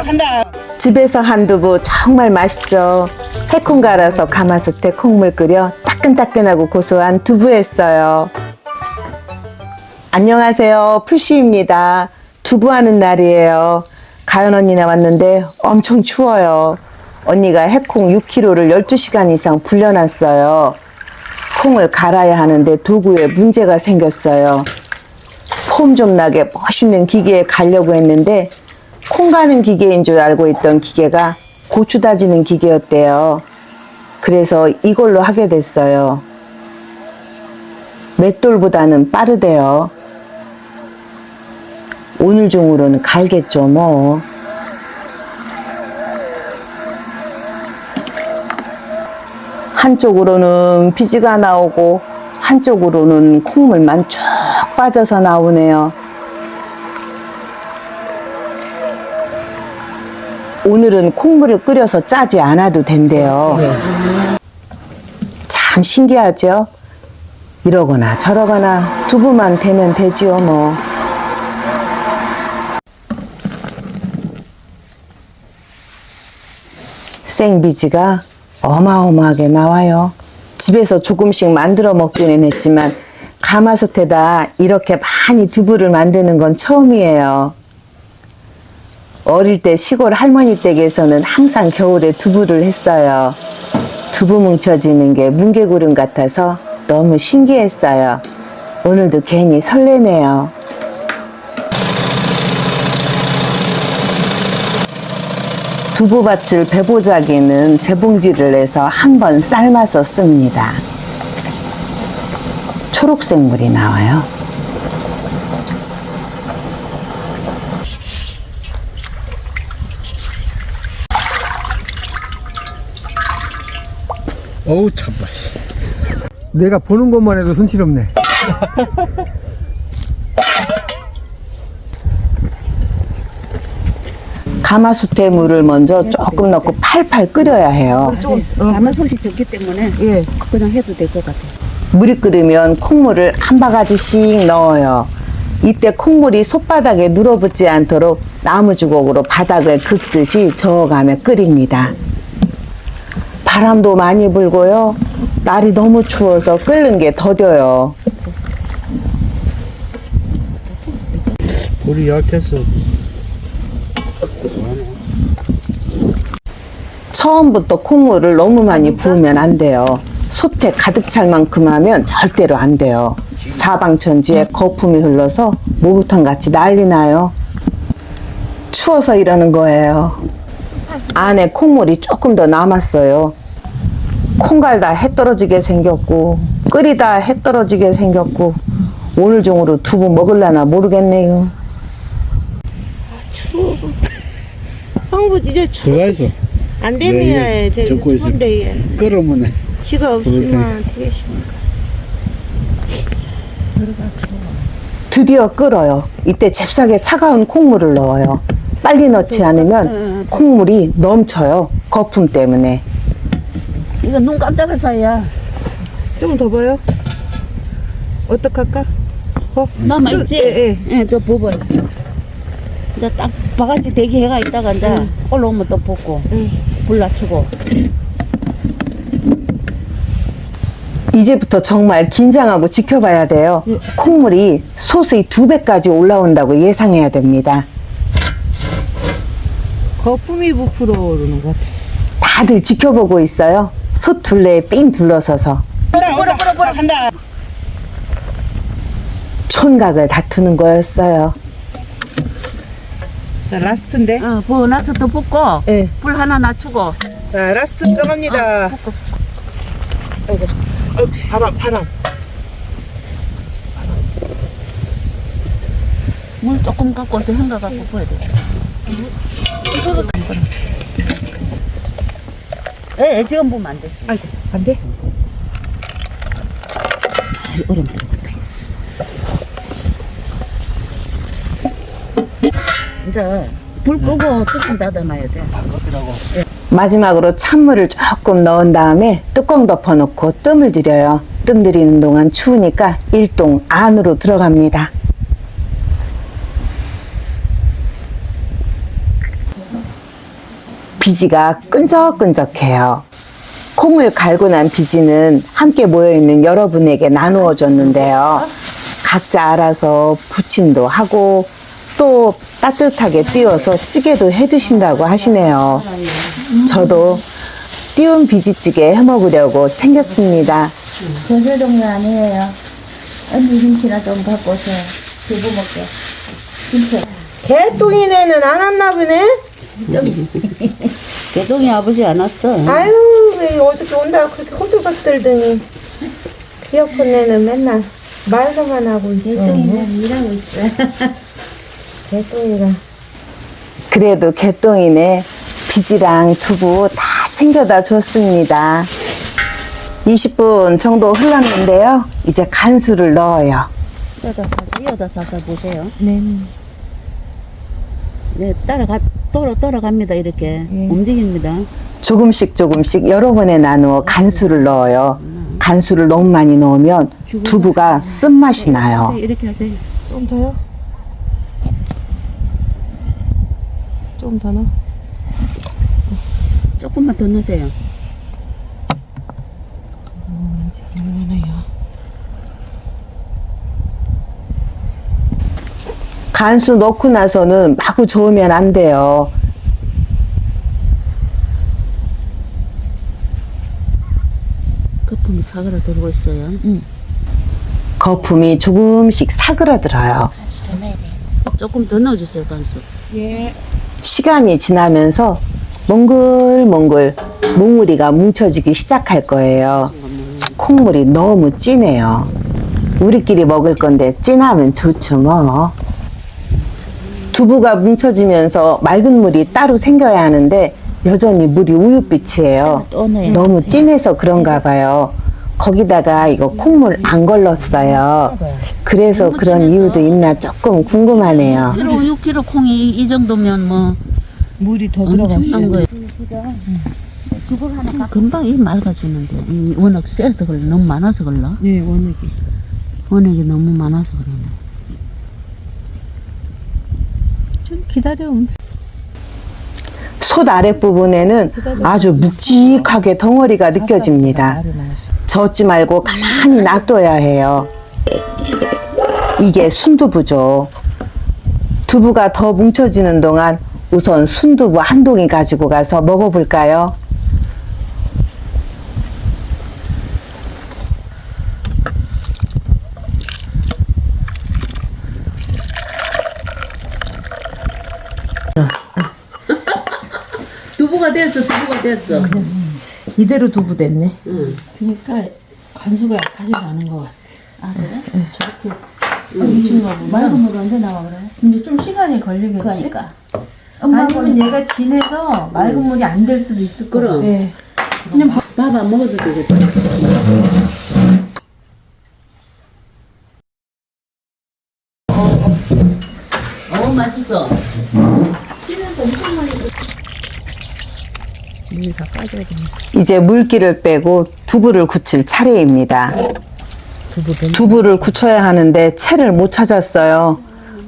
간다. 집에서 한 두부 정말 맛있죠. 해콩 갈아서 가마솥에 콩물 끓여 따끈따끈하고 고소한 두부 했어요. 안녕하세요, 풀씨입니다. 두부하는 날이에요. 가연 언니 나왔는데 엄청 추워요. 언니가 해콩 6kg를 12시간 이상 불려놨어요. 콩을 갈아야 하는데 도구에 문제가 생겼어요. 폼 좀 나게 멋있는 기계에 가려고 했는데 콩 가는 기계인 줄 알고 있던 기계가 고추 다지는 기계였대요. 그래서 이걸로 하게 됐어요. 맷돌보다는 빠르대요. 오늘 중으로는 갈겠죠 뭐. 한쪽으로는 비지가 나오고 한쪽으로는 콩물만 쭉 빠져서 나오네요. 오늘은 콩물을 끓여서 짜지 않아도 된대요. 참 신기하죠? 이러거나 저러거나 두부만 되면 되지요 뭐. 생비지가 어마어마하게 나와요. 집에서 조금씩 만들어 먹기는 했지만 가마솥에다 이렇게 많이 두부를 만드는 건 처음이에요. 어릴 때 시골 할머니 댁에서는 항상 겨울에 두부를 했어요. 두부 뭉쳐지는 게 뭉게구름 같아서 너무 신기했어요. 오늘도 괜히 설레네요. 두부밭을 배보자기는 재봉지를 내서 한번 삶아서 씁니다. 초록색 물이 나와요. 어우 참나. 내가 보는 것만 해도 손실없네. 가마솥에 물을 먼저 조금 넣고 팔팔 끓여야 해요. 가마솥이 적기 때문에 그냥 해도 될 것 같아요. 물이 끓으면 콩물을 한 바가지씩 넣어요. 이때 콩물이 솥바닥에 눌어붙지 않도록 나무주걱으로 바닥을 긁듯이 저어가며 끓입니다. 바람도 많이 불고요. 날이 너무 추워서 끓는 게 더뎌요. 불이 약해서. 처음부터 콩물을 너무 많이 부으면 안 돼요. 솥에 가득 찰 만큼 하면 절대로 안 돼요. 사방천지에 거품이 흘러서 목욕탕 같이 난리 나요. 추워서 이러는 거예요. 안에 콩물이 조금 더 남았어요. 콩 갈다 해 떨어지게 생겼고 끓이다 해 떨어지게 생겼고 오늘 중으로 두부 먹을라나 모르겠네요. 추워. 황부 이제 들어가있어. 안 되면 되게 적고 있어. 추운데 끓으면 지가 없으면 되게 심한가. 드디어 끓어요. 이때 잽싸게 차가운 콩물을 넣어요. 빨리 넣지 않으면 콩물이 넘쳐요. 거품 때문에. 이거 눈 깜짝할 사이야. 좀 더 봐요. 어떡할까? 남아 있지? 예. 또 부어. 이제 딱 바가지 대기 해가 있다가 이제 올라오면 또 붓고 불 낮추고. 이제부터 정말 긴장하고 지켜봐야 돼요. 콩물이 솥의 2배까지 올라온다고 예상해야 됩니다. 거품이 부풀어 오르는 것 같아. 다들 지켜보고 있어요. 솥 둘레에 삥 둘러서서 간다. 촌각을 다투는 거였어요. 자, 라스트인데. 부어 나서 또 붓고 예. 불 하나 낮추고. 자, 라스트 들어갑니다. 아이고, 바람. 물 조금 갖고 와서 헹가 갖고 부어야 돼. 이거 예, 지금 부으면 안 돼. 아이고, 안 돼? 아주 얼음 들어간다. 이제 불 끄고 뚜껑 닫아놔야 돼. 마지막으로 찬물을 조금 넣은 다음에 뚜껑 덮어놓고 뜸을 들여요. 뜸 들이는 동안 추우니까 일동 안으로 들어갑니다. 비지가 끈적끈적해요. 콩을 갈고 난 비지는 함께 모여있는 여러분에게 나누어 줬는데요. 각자 알아서 부침도 하고 또 따뜻하게 띄워서 찌개도 해 드신다고 하시네요. 저도 띄운 비지찌개 해 먹으려고 챙겼습니다. 전세 동네 아니에요. 언니 김치나 좀 갖고 오세요. 두부 먹게. 김치. 개똥이네는 안 왔나 보네? 개동이 아버지 안 왔어. 아유, 왜 어저께 온다고 그렇게 호들갑 들더니 귀엽은 애는 맨날 말로만 하고 있어. 개동이는 일하고 있어. 개똥이가. 그래도 개똥이네 비지랑 두부 다 챙겨다 줬습니다. 20분 정도 흘렀는데요. 이제 간수를 넣어요. 이어다 사다 보세요. 네. 네, 돌아갑니다. 이렇게 움직입니다. 조금씩 여러 번에 나누어 간수를 넣어요. 간수를 너무 많이 넣으면 두부가 쓴맛이 나요. 이렇게 하세요. 좀 더요? 좀 더 넣어? 조금만 더 넣으세요. 간수 넣고 나서는 마구 저으면 안 돼요. 거품이 사그라들고 있어요. 거품이 조금씩 사그라들어요. 조금 더 넣어주세요, 간수. 예. 시간이 지나면서 몽글몽글 몽우리가 뭉쳐지기 시작할 거예요. 콩물이 너무 진해요. 우리끼리 먹을 건데 진하면 좋죠 뭐. 두부가 뭉쳐지면서 맑은 물이 따로 생겨야 하는데 여전히 물이 우윳빛이에요. 너무 진해서 그런가 봐요. 거기다가 이거 콩물 안 걸렀어요. 그래서 그런 이유도 있나 조금 궁금하네요. 6kg 콩이 이 정도면 뭐 물이 더 엄청난 들어갔어요. 거예요. 금방 이 맑아지는데 워낙 세서 그래. 너무 많아서 그럴라. 네, 원액이. 원액이 너무 많아서 그러네. 좀 기다려. 솥 아랫부분에는 아주 묵직하게 덩어리가 느껴집니다. 젓지 말고 가만히 놔둬야 해요. 이게 순두부죠. 두부가 더 뭉쳐지는 동안 우선 순두부 한 동이 가지고 가서 먹어볼까요? 두부가 됐어. 이대로 두부 됐네. 그러니까 간수가 약하지 않은 것 같아. 아, 그래? 저렇게 뭉친 거 보면 맑은 물은 언제 나와, 그래? 이제 좀 시간이 걸리겠지. 그러니까. 아니면 얘가 진해서 맑은 물이 안 될 수도 있을 거야. 그럼. 네. 그냥 밥 안 먹어도 되겠다. 맛있어. 물이 다 빠져야 되네. 이제 물기를 빼고 두부를 굳힐 차례입니다. 두부를 굳혀야 하는데 채를 못 찾았어요.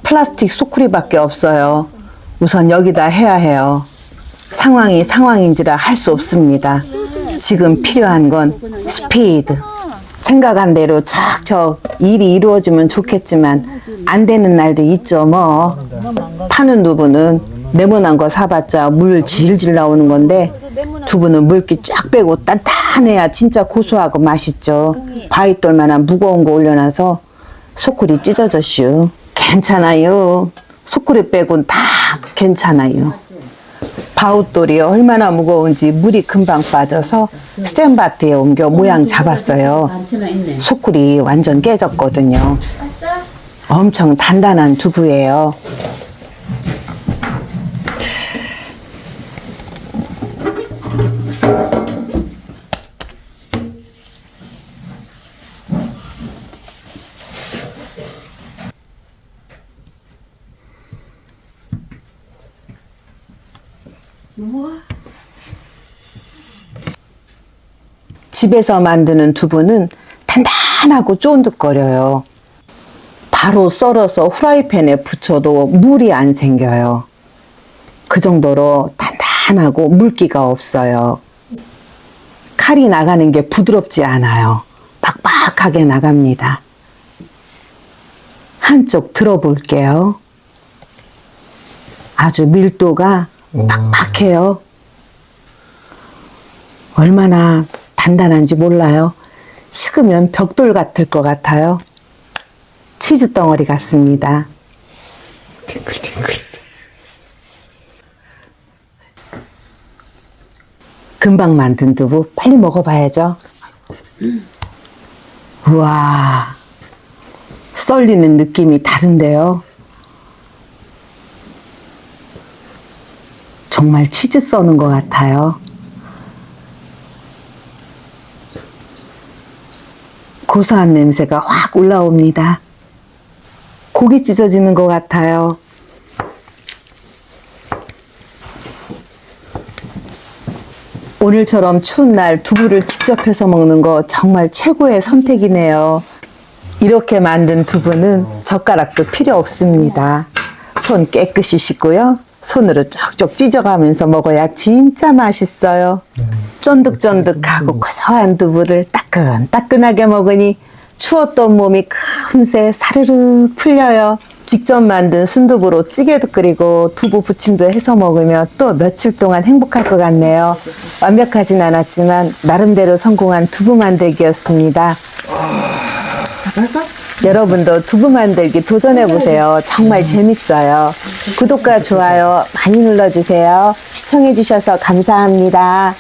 플라스틱 소쿠리밖에 없어요. 우선 여기다 해야 해요. 상황이 상황인지라 할 수 없습니다. 지금 필요한 건 스피드. 생각한 대로 척척 일이 이루어지면 좋겠지만 안 되는 날도 있죠 뭐. 파는 두부는 네모난 거 사봤자 물 질질 나오는 건데 두부는 물기 쫙 빼고 단단해야 진짜 고소하고 맛있죠. 바위돌만한 무거운 거 올려놔서 소쿠리 찢어졌슈. 괜찮아요. 소쿠리 빼곤 다 괜찮아요. 바웃돌이 얼마나 무거운지 물이 금방 빠져서 스탠바트에 옮겨 모양 잡았어요. 반치나 있네. 소쿠리 완전 깨졌거든요. 엄청 단단한 두부예요. 집에서 만드는 두부는 단단하고 쫀득거려요. 바로 썰어서 후라이팬에 붙여도 물이 안 생겨요. 그 정도로 단단하고 물기가 없어요. 칼이 나가는 게 부드럽지 않아요. 빡빡하게 나갑니다. 한쪽 들어볼게요. 아주 밀도가 빡빡해요. 얼마나 단단한지 몰라요. 식으면 벽돌 같을 것 같아요. 치즈 덩어리 같습니다. 금방 만든 두부 빨리 먹어봐야죠. 우와, 썰리는 느낌이 다른데요. 정말 치즈 써는 것 같아요. 고소한 냄새가 확 올라옵니다. 고기 찢어지는 것 같아요. 오늘처럼 추운 날 두부를 직접 해서 먹는 거 정말 최고의 선택이네요. 이렇게 만든 두부는 젓가락도 필요 없습니다. 손 깨끗이 씻고요. 손으로 쪽쪽 찢어가면서 먹어야 진짜 맛있어요. 쫀득쫀득하고 고소한 두부를 따끈따끈하게 먹으니 추웠던 몸이 금세 사르르 풀려요. 직접 만든 순두부로 찌개도 끓이고 두부 부침도 해서 먹으면 또 며칠 동안 행복할 것 같네요. 완벽하진 않았지만 나름대로 성공한 두부 만들기였습니다. 여러분도 두부 만들기 도전해보세요. 정말 재밌어요. 구독과 좋아요 많이 눌러주세요. 시청해주셔서 감사합니다.